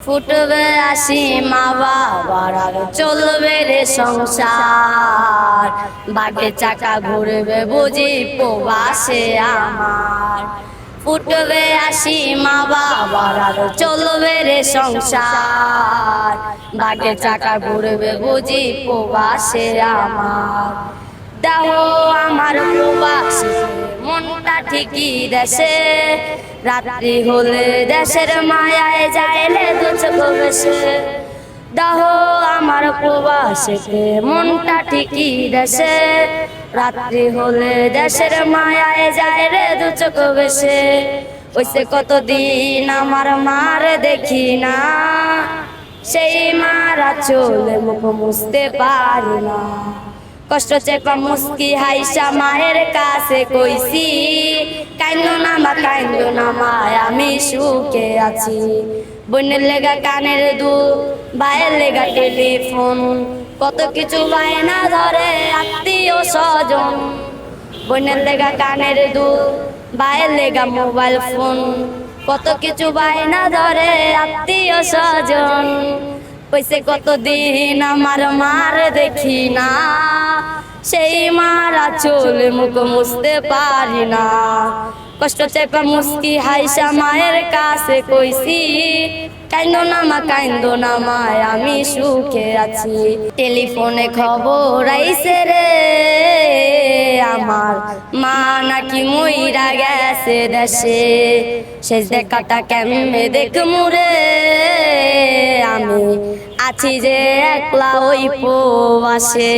ফুটবে আসি মা বাবার আর চলবে রে সংসার, বাঘের চাকা ঘুরবে বুঝি প্রবাসে আমার। ফুটবে আসি মা বাবার আর চলবে রে সংসার, বাঘের চাকা ঘুরবে বুঝি প্রবাসে আমার। দেহ আমার প্রবাসে মনটা ঠিকই দেশে, রাত্রি হলে দেশের মায়ায় যাইলে দু চোখ বেশে। দেহ আমার প্রবাসে মনটা ঠিকই দেশে, রাত্রি হলে দেশের মায়ায় যাইলে দু চোখ বেশে। ওইসে কতদিন আমার মার দেখি না, সেই মারা চলে মুখ মুছতে পারি না। কষ্ট চেপা মুস্কি হাইসা মায়ের কাছে কইছি, কাইন্দো না মা কাইন্দো না মা আমি সুখে আছি। বোনের লেগা কানের দুল, ভাইয়ের লেগা টেলিফোন, কত কিছু বায়না ধরে আত্মীয় স্বজন। বোনের লেগা কানের দুল, ভাইয়ের লেগা মোবাইল ফোন, কত কিছু বায়না ধরে আত্মীয় স্বজন। কইছে কতদিন আমার মার দেখি না, সেই মারা চলে মুখ মুছতে পারি না। কষ্ট চেপা মুস্কি হাইসা মায়ের কাছে কইছি, কাইন্দো না মা কাইন্দো না মা আমি সুখে আছি। টেলিফোনে খবর আইছে রে আমার মা নাকি মইরা গেছে দেশে, শেষ দেখাটা কেমনে দেখমু রে আমি আছি যে একলা ওই প্রবাসে।